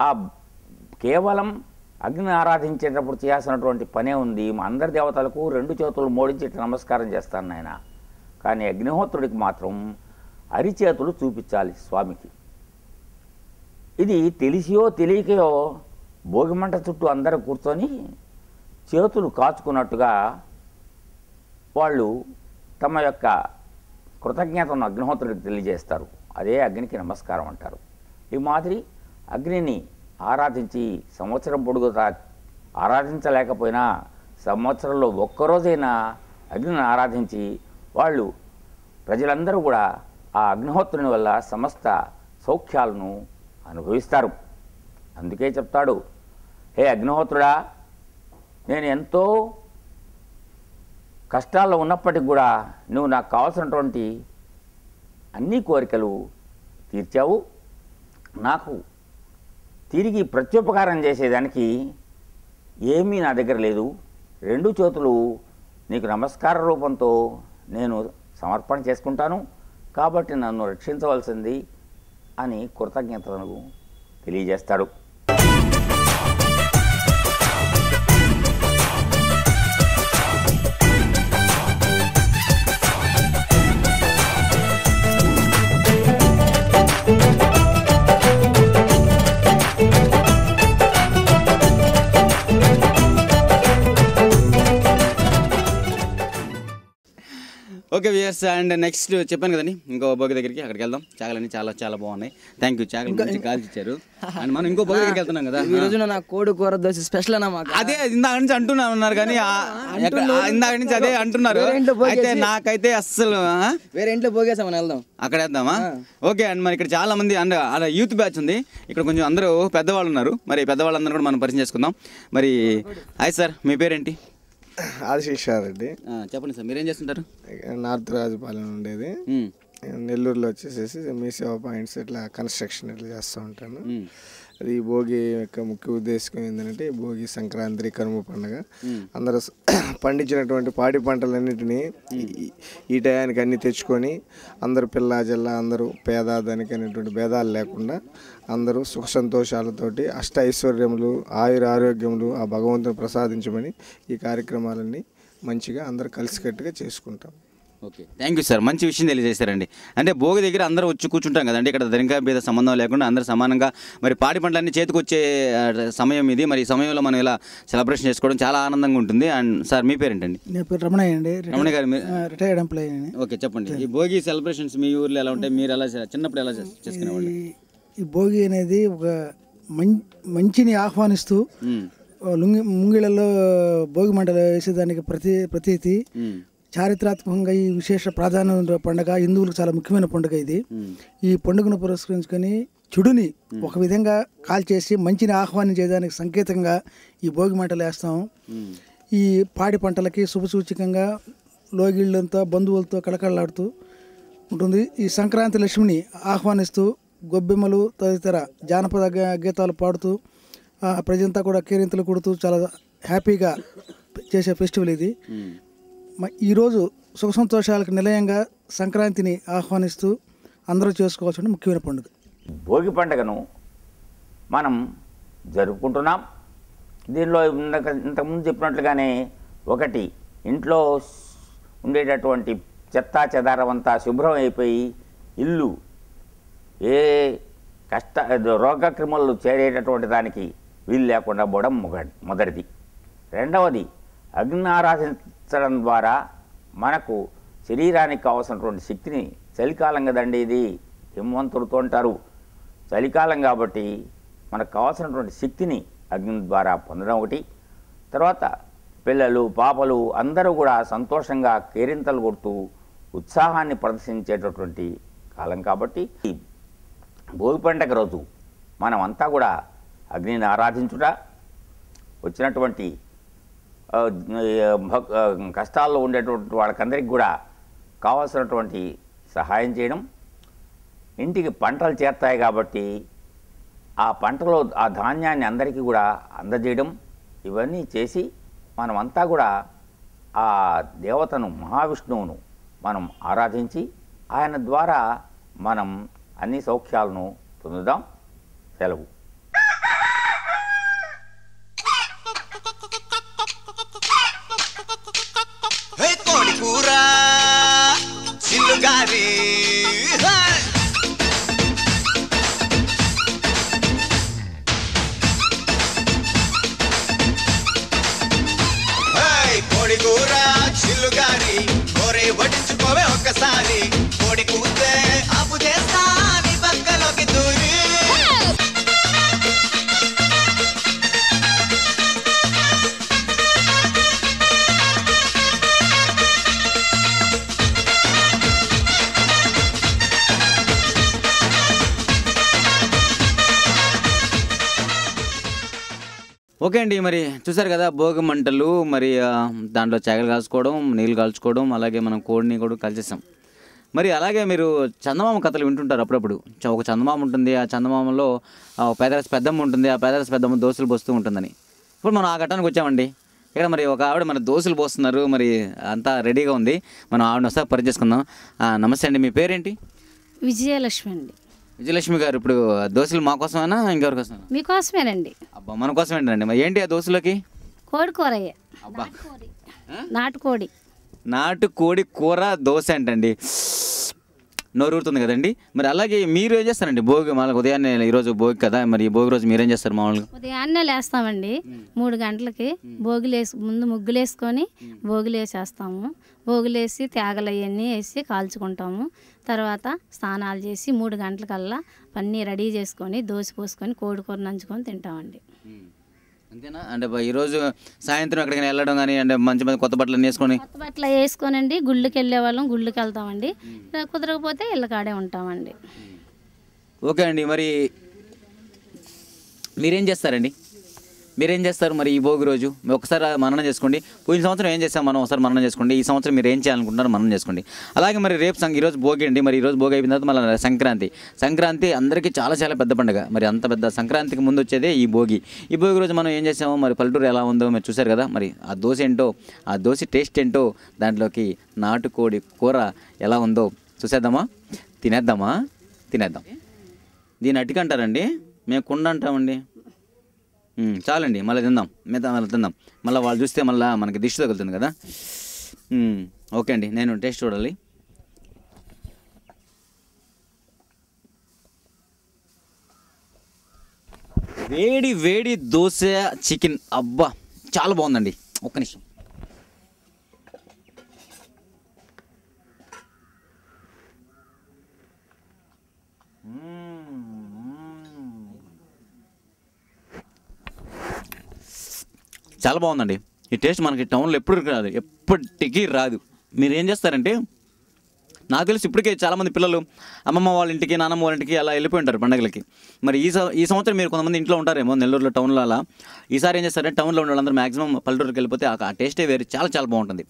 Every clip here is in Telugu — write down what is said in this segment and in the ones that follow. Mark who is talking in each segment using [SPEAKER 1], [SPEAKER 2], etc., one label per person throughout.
[SPEAKER 1] ఆ కేవలం అగ్నిని ఆరాధించేటప్పుడు చేయాల్సినటువంటి పనే ఉంది. మా అందరి దేవతలకు 2 చేతులు మోడించి నమస్కారం చేస్తాను నాయన, కానీ అగ్నిహోత్రుడికి మాత్రం అరిచేతులు చూపించాలి స్వామికి. ఇది తెలిసియో తెలియకయో భోగిమంట చుట్టూ అందరూ కూర్చొని చేతులు కాచుకున్నట్టుగా వాళ్ళు తమ యొక్క కృతజ్ఞతను అగ్నిహోత్రుడికి తెలియజేస్తారు. అదే అగ్నికి నమస్కారం అంటారు. ఈ మాదిరి అగ్నిని ఆరాధించి సంవత్సరం పొడుగుతా ఆరాధించలేకపోయినా సంవత్సరంలో ఒక్కరోజైనా అగ్నిని ఆరాధించి వాళ్ళు ప్రజలందరూ కూడా ఆ అగ్నిహోత్రుని వల్ల సమస్త సౌఖ్యాలను అనుభవిస్తారు. అందుకే చెప్తాడు, హే అగ్నిహోత్రుడా, నేను ఎంతో కష్టాల్లో ఉన్నప్పటికి కూడా నువ్వు నాకు కావాల్సినటువంటి అన్ని కోరికలు తీర్చావు. నాకు తిరిగి ప్రత్యుపకారం చేసేదానికి ఏమీ నా దగ్గర లేదు. 2 చేతులు నీకు నమస్కార రూపంతో నేను సమర్పణ చేసుకుంటాను, కాబట్టి నన్ను రక్షించవలసింది అని కృతజ్ఞతలను తెలియజేస్తాడు.
[SPEAKER 2] ఓకే వ్యూయర్స్, అండ్ నెక్స్ట్ చెప్పాను కదండి ఇంకో భోగి దగ్గరికి, అక్కడికి వెళ్దాం. చాగలన్నీ చాలా చాలా బాగున్నాయి. Thank you. చాగలు మంచి కాల్చి ఇచ్చారు. అండ్ మనం ఇంకో భోగి దగ్గరికి వెళ్తున్నాం కదా.
[SPEAKER 3] ఈ రోజున నా కోడి కూర దోశ స్పెషల్ అన్న మాకు.
[SPEAKER 2] అదే ఇందాక నుంచి అంటున్నారు కానీ ఇందాక నుంచి అదే అంటున్నారు. అయితే నాకైతే అస్సలు
[SPEAKER 3] వేరే ఇంట్లో భోగేసామని వెళ్దాం,
[SPEAKER 2] అక్కడ వేద్దామా? ఓకే. అండ్ మరి ఇక్కడ చాలా మంది అండ్ అలా యూత్ బ్యాచ్ ఉంది. ఇక్కడ కొంచెం అందరూ పెద్దవాళ్ళు ఉన్నారు. మరి పెద్దవాళ్ళందరూ కూడా మనం పరిచయం చేసుకుందాం. మరి హాయ్ సార్, మీ పేరేంటి?
[SPEAKER 4] ఆదిశేషారెడ్డి.
[SPEAKER 2] చెప్పండి సార్, మీరేం చేస్తుంటారు?
[SPEAKER 4] నార్త్ రాజుపాలెం ఉండేది. నెల్లూరులో వచ్చేసేసి మీ సేవా పాయింట్స్ ఇట్లా కన్స్ట్రక్షన్ ఇట్లా చేస్తూ ఉంటాను. అది భోగి యొక్క ముఖ్య ఉద్దేశం ఏంటంటే భోగి, సంక్రాంతి, కనుమ పండుగ అందరూ పండించినటువంటి పాడి పంటలన్నింటినీ ఈ టయానికి అన్నీ తెచ్చుకొని అందరూ పిల్ల జల్ల అందరూ పేద ధనిక అనేటువంటి భేదాలు లేకుండా అందరూ సుఖ సంతోషాలతోటి అష్ట ఐశ్వర్యములు ఆయుర ఆరోగ్యములు ఆ భగవంతుని ప్రసాదించమని ఈ కార్యక్రమాలన్నీ మంచిగా అందరూ కలిసికట్టుగా చేసుకుంటాం.
[SPEAKER 2] Okay, thank you sir. మంచి విషయం తెలియజేశారండి. అంటే భోగి దగ్గర అందరూ వచ్చి కూర్చుంటాం కదండి. ఇక్కడ ధనిక భేద సంబంధం లేకుండా అందరూ సమానంగా మరి పాడి పంటలన్నీ చేతికి వచ్చే సమయం ఇది. మరి ఈ సమయంలో మనం ఇలా సెలబ్రేషన్ చేసుకోవడం చాలా ఆనందంగా ఉంటుంది. అండ్ సార్, మీ పేరేంటండి?
[SPEAKER 5] నా పేరు రమణయ్య అండి.
[SPEAKER 2] రమణయ్య గారు,
[SPEAKER 5] రిటైర్డ్ ఎంప్లాయీ అండి.
[SPEAKER 2] ఓకే, చెప్పండి. ఈ భోగి సెలబ్రేషన్స్ మీ ఊర్లో ఎలా ఉంటాయి? మీరు ఎలా చిన్నప్పుడు ఎలా చేసుకునేవాళ్ళు?
[SPEAKER 5] ఈ భోగి అనేది ఒక మంచిని ఆహ్వానిస్తూ ముంగిళ్ళలో భోగి మంటలు వేసేదానికి ప్రతీతి చారిత్రాత్మకంగా ఈ విశేష ప్రాధాన్యత పండుగ. హిందువులకు చాలా ముఖ్యమైన పండుగ ఇది. ఈ పండుగను పురస్కరించుకొని చెడుని ఒక విధంగా కాల్చేసి మంచిని ఆహ్వానించేదానికి సంకేతంగా ఈ భోగి మంటలు వేస్తాం. ఈ పాడి పంటలకి శుభసూచకంగా లోగిళ్ళంతా బంధువులతో కళకళలాడుతూ ఉంటుంది. ఈ సంక్రాంతి లక్ష్మిని ఆహ్వానిస్తూ గొబ్బెమ్మలు తదితర జానపద గీతాలు పాడుతూ ప్రజంతా కూడా కేరింతలు కొడుతూ చాలా హ్యాపీగా చేసే ఫెస్టివల్ ఇది. ఈరోజు సుఖ సంతోషాలకు నిలయంగా సంక్రాంతిని ఆహ్వానిస్తూ అందరూ చేసుకోవాల్సిన ముఖ్యమైన పండుగ
[SPEAKER 1] భోగి పండుగను మనం జరుపుకుంటున్నాం. దీనిలో ఇంతకుముందు చెప్పినట్లుగానే ఒకటి, ఇంట్లో ఉండేటటువంటి చెత్తా చెదారమంతా శుభ్రం అయిపోయి ఇల్లు ఏ రోగక్రిములు చేరేటటువంటి దానికి వీలు లేకుండా పోవడం మొదటిది. రెండవది, అగ్ని ఆరాధించడం ద్వారా మనకు శరీరానికి కావాల్సినటువంటి శక్తిని, చలికాలం కదండి ఇది, హిమవంతుడితో అంటారు, చలికాలం కాబట్టి మనకు కావాల్సినటువంటి శక్తిని అగ్ని ద్వారా పొందడం ఒకటి. తర్వాత పిల్లలు పాపలు అందరూ కూడా సంతోషంగా కేరింతలు కొడుతూ ఉత్సాహాన్ని ప్రదర్శించేటటువంటి కాలం కాబట్టి భోగి పండుగ రోజు మనమంతా కూడా అగ్నిని ఆరాధించుట, వచ్చినటువంటి కష్టాల్లో ఉండేటువంటి వాళ్ళకందరికీ కూడా కావాల్సినటువంటి సహాయం చేయడం, ఇంటికి పంటలు చేస్తాయి కాబట్టి ఆ పంటలో ఆ ధాన్యాన్ని అందరికీ కూడా అందజేయడం, ఇవన్నీ చేసి మనమంతా కూడా ఆ దేవతను మహావిష్ణువును మనం ఆరాధించి ఆయన ద్వారా మనం అన్ని సౌఖ్యాలను పొందుదాం. సెలవు.
[SPEAKER 6] కూర చిల్లుగారి కోరే వడ్డించుకోవే ఒక్కసారి కోడి కూతే ఆపు చేస్తా నీ పక్కలోకి దూరి
[SPEAKER 2] ఓకే అండి, మరి చూసారు కదా భోగి మంటలు, మరి దాంట్లో చెగలు కాల్చుకోవడం, నీళ్ళు కాల్చుకోవడం, అలాగే మనం కోడిని కూడా కలిసేసాం. మరి అలాగే మీరు చందమామ కథలు వింటుంటారు అప్పుడప్పుడు. ఒక చందమామ ఉంటుంది, ఆ చందమామలో పేదరస పెద్దమ్మ ఉంటుంది, ఆ పేదరస పెద్దమ్మ దోశలు పోస్తూ ఉంటుందని. ఇప్పుడు మనం ఆ ఘట్టానికి వచ్చామండి. ఇక్కడ మరి ఒక ఆవిడ మన దోశలు పోస్తున్నారు, మరి అంతా రెడీగా ఉంది. మనం ఆవిడని వస్తా పరిచయం. నమస్తే అండి, మీ పేరేంటి?
[SPEAKER 7] విజయలక్ష్మి అండి.
[SPEAKER 2] విజయలక్ష్మి గారు, ఇప్పుడు దోశలు మా కోసమేనా ఇంకెవరి కోసం?
[SPEAKER 7] మీకోసమేనండి.
[SPEAKER 2] అబ్బా, మన కోసం ఏంటండి? మరి ఏంటి ఆ దోశలోకి?
[SPEAKER 7] కోడి కూరయ్య.
[SPEAKER 2] అబ్బా,
[SPEAKER 7] నాటుకోడి.
[SPEAKER 2] నాటుకోడి కూర దోశ అంటండి, నోరూరుతుంది కదండి. మరి అలాగే మీరు ఏం చేస్తారండి భోగి? మామూలుగా ఉదయాన్నే, ఈరోజు భోగి కదా, మరి ఈ భోగి రోజు మీరేం చేస్తారు మామూలుగా?
[SPEAKER 7] ఉదయాన్నే లేస్తామండి 3 గంటలకి. ముందు ముగ్గులేసుకొని భోగిలేసేస్తాము. భోగిలేసి తేగలు అవన్నీ వేసి కాల్చుకుంటాము. తర్వాత స్నానాలు చేసి 3 గంటలకల్లా అన్నీ రెడీ చేసుకొని దోశ పోసుకొని కోడి కూర నంచుకొని తింటామండి.
[SPEAKER 2] అంతేనా? అంటే ఈరోజు సాయంత్రం ఎక్కడికైనా వెళ్ళడం కానీ, అంటే మంచి మంచి కొత్త బట్టలు వేసుకొని?
[SPEAKER 7] కొత్త బట్టలు వేసుకోనండి, గుళ్ళకి వెళ్ళే వాళ్ళం గుళ్ళకి వెళ్తామండి. కుదరకపోతే ఇళ్ళ కాడే ఉంటామండి.
[SPEAKER 2] ఓకే అండి, మరి మీరేం చేస్తారండి? మీరేం చేస్తారు మరి ఈ భోగి రోజు? ఒకసారి మననం చేసుకోండి. పోయిన సంవత్సరం ఏం చేస్తాం మనం, ఒకసారి మననం చేసుకోండి. ఈ సంవత్సరం మీరు ఏం చేయాలనుకుంటున్నారు మననం చేసుకోండి. అలాగే మరి రేపు ఈరోజు భోగి అండి. మరి ఈరోజు భోగి అయిపోయిన తర్వాత మళ్ళీ సంక్రాంతి. సంక్రాంతి అందరికీ చాలా చాలా పెద్ద పండుగ. మరి అంత పెద్ద సంక్రాంతికి ముందు వచ్చేదే ఈ భోగి. ఈ భోగి రోజు మనం ఏం చేసామో, మరి పల్లెటూరు ఎలా ఉందో మీరు చూశారు కదా. మరి ఆ దోశ ఏంటో, ఆ దోశ టేస్ట్ ఏంటో, దాంట్లోకి నాటుకోడి కూర ఎలా ఉందో చూసేద్దామా? తినేద్దాం. దీన్ని అట్టికంటారండి, మేము కుండ అంటామండి. చాలండి, మళ్ళీ తిందాం. మళ్ళీ వాళ్ళు చూస్తే మళ్ళీ మనకి దిష్టి తగులుతుంది కదా. ఓకే అండి, నేను టేస్ట్ చూడాలి. వేడి వేడి దోశ చికెన్, అబ్బా చాలా బాగుందండి. ఒక్క నిమిషం. చాలా బాగుందండి. ఈ టేస్ట్ మనకి టౌన్లో ఎప్పటికీ రాదు. మీరు ఏం చేస్తారంటే, నాకు తెలిసి ఇప్పటికే చాలామంది పిల్లలు అమ్మమ్మ వాళ్ళ ఇంటికి, నాన్నమ్మ వాళ్ళ ఇంటికి అలా వెళ్ళిపోయి ఉంటారు పండుగలకి. మరి ఈ సంవత్సరం మీరు కొంతమంది ఇంట్లో ఉంటారేమో, నెల్లూరులో టౌన్లో అలా. ఈసారి ఏం చేస్తారంటే, టౌన్లో ఉన్న వాళ్ళందరూ మ్యాక్సిమం పల్లెటూరుకి వెళ్ళిపోతే ఆ టేస్టే వేరు, చాలా చాలా బాగుంటుంది.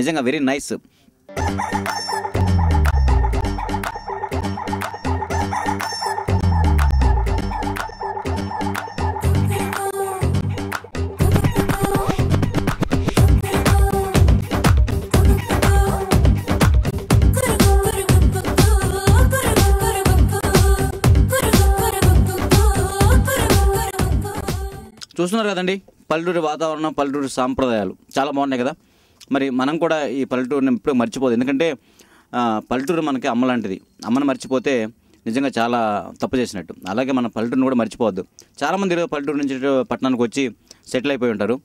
[SPEAKER 2] నిజంగా వెరీ నైస్. చూస్తున్నారు కదండి, పల్లెటూరి వాతావరణం, పల్లెటూరి సాంప్రదాయాలు చాలా బాగున్నాయి కదా. మరి మనం కూడా ఈ పల్లెటూరిని ఎప్పుడూ మర్చిపోదు. ఎందుకంటే పల్లెటూరు మనకి అమ్మ లాంటిది. అమ్మను మర్చిపోతే నిజంగా చాలా తప్పు చేసినట్టు. అలాగే మన పల్లెటూరుని కూడా మర్చిపోవద్దు. చాలామంది ఈరోజు పల్లెటూరు నుంచి పట్టణానికి వచ్చి సెటిల్ అయిపోయి ఉంటారు,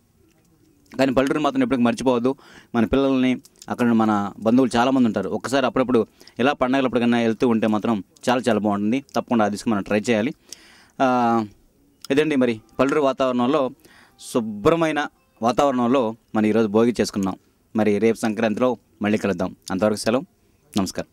[SPEAKER 2] కానీ పల్లెటూరు మాత్రం ఎప్పటికీ మర్చిపోవద్దు. మన పిల్లల్ని, అక్కడ మన బంధువులు చాలామంది ఉంటారు. ఒక్కసారి అప్పుడప్పుడు ఇలా పండగలప్పటికన్నా వెళ్తూ ఉంటే మాత్రం చాలా చాలా బాగుంటుంది. తప్పకుండా అది మనం ట్రై చేయాలి. ఇదండి మరి పల్లెటూరు వాతావరణంలో, శుభ్రమైన వాతావరణంలో మనం ఈరోజు భోగి చేసుకున్నాం. మరి రేపు సంక్రాంతిలో మళ్ళీ కలుద్దాం. అంతవరకు సెలవు, నమస్కారం.